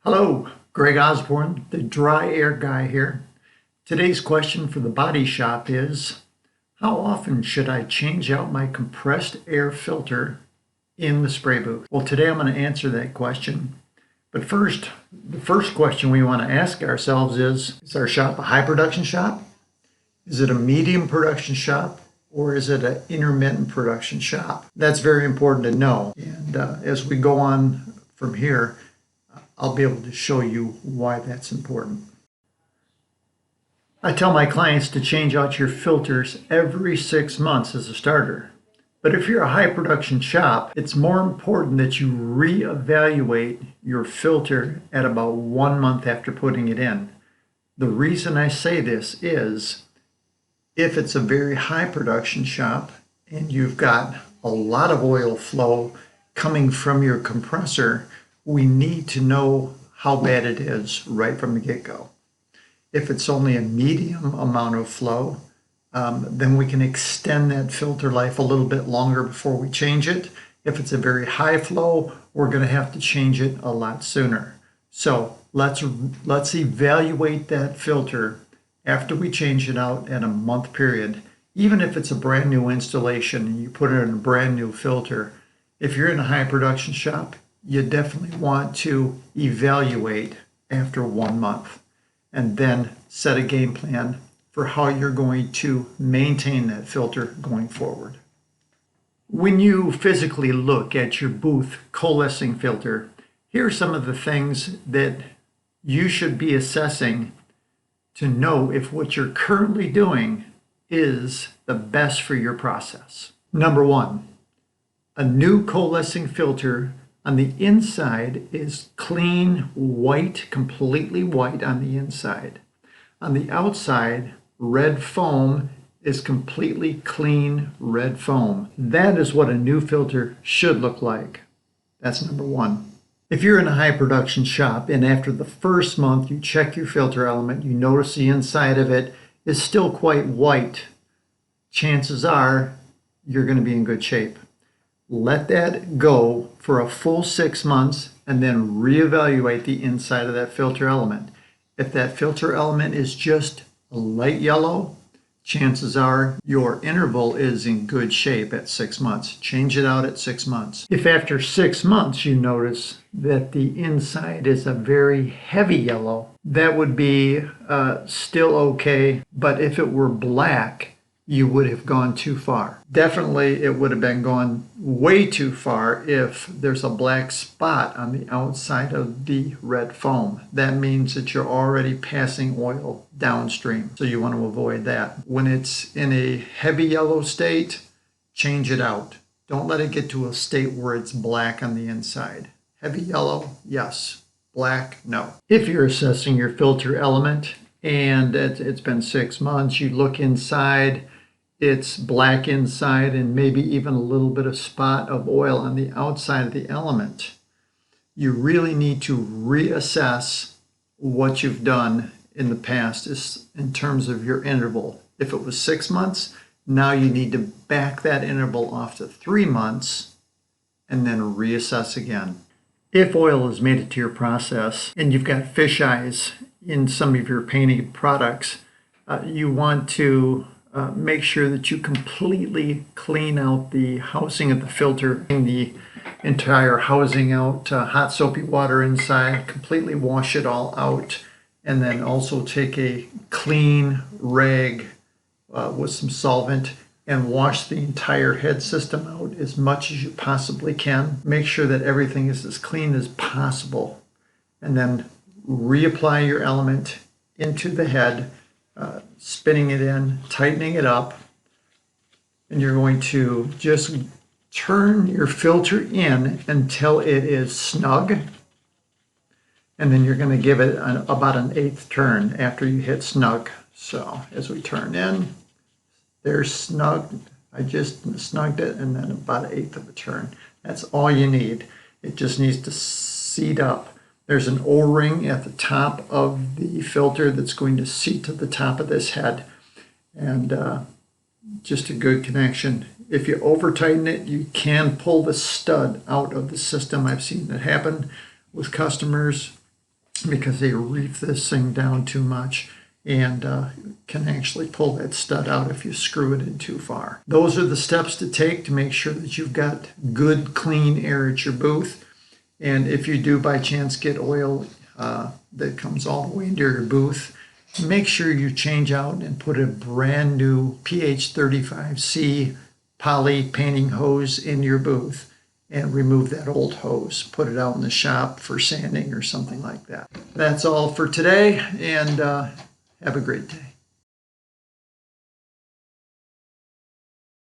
Hello, Greg Osborne, the dry air guy here. Today's question for the body shop is, how often should I change out my compressed air filter in the spray booth? Well, today I'm going to answer that question. But first, the first question we want to ask ourselves is our shop a high production shop? Is it a medium production shop? Or is it an intermittent production shop? That's very important to know. And as we go on from here, I'll be able to show you why that's important. I tell my clients to change out your filters every 6 months as a starter. But if you're a high production shop, it's more important that you reevaluate your filter at about 1 month after putting it in. The reason I say this is if it's a very high production shop and you've got a lot of oil flow coming from your compressor, we need to know how bad it is right from the get-go. If it's only a medium amount of flow, then we can extend that filter life a little bit longer before we change it. If it's a very high flow, we're going to have to change it a lot sooner. So let's evaluate that filter after we change it out at a month period. Even if it's a brand new installation and you put it in a brand new filter, if you're in a high production shop, you definitely want to evaluate after 1 month and then set a game plan for how you're going to maintain that filter going forward. When you physically look at your booth coalescing filter, here are some of the things that you should be assessing to know if what you're currently doing is the best for your process. Number one, a new coalescing filter on the inside is clean white, completely white on the inside. On the outside, red foam is completely clean red foam. That is what a new filter should look like. That's number one. If you're in a high production shop and after the first month you check your filter element, you notice the inside of it is still quite white, chances are you're going to be in good shape. Let that go for a full 6 months and then reevaluate the inside of that filter element. If that filter element is just a light yellow, chances are your interval is in good shape at 6 months. Change it out at 6 months. If after 6 months you notice that the inside is a very heavy yellow, that would be still okay, but if it were black, you would have gone too far. Definitely it would have been gone way too far if there's a black spot on the outside of the red foam. That means that you're already passing oil downstream, so you want to avoid that. When it's in a heavy yellow state, change it out. Don't let it get to a state where it's black on the inside. Heavy yellow, yes. Black, no. If you're assessing your filter element and it's been 6 months, you look inside, it's black inside and maybe even a little bit of spot of oil on the outside of the element. You really need to reassess what you've done in the past in terms of your interval. If it was 6 months, now you need to back that interval off to 3 months and then reassess again. If oil has made it to your process and you've got fish eyes in some of your painted products, you want to make sure that you completely clean out the housing of the filter, the entire housing out, hot soapy water inside, completely wash it all out, and then also take a clean rag with some solvent and wash the entire head system out as much as you possibly can. Make sure that everything is as clean as possible, and then reapply your element into the head, spinning it in, tightening it up, and you're going to just turn your filter in until it is snug, and then you're going to give it about an 1/8 turn after you hit snug. So as we turn in, there's snug. I just snugged it, and then about 1/8 of a turn. That's all you need. It just needs to seat up. There's an O-ring at the top of the filter that's going to seat to the top of this head, and just a good connection. If you over tighten it, you can pull the stud out of the system. I've seen it happen with customers. because they reef this thing down too much and can actually pull that stud out if you screw it in too far. Those are the steps to take to make sure that you've got good, clean air at your booth. And if you do by chance get oil that comes all the way into your booth, make sure you change out and put a brand new pH 35C poly painting hose in your booth and remove that old hose. Put it out in the shop for sanding or something like that. That's all for today, and have a great day.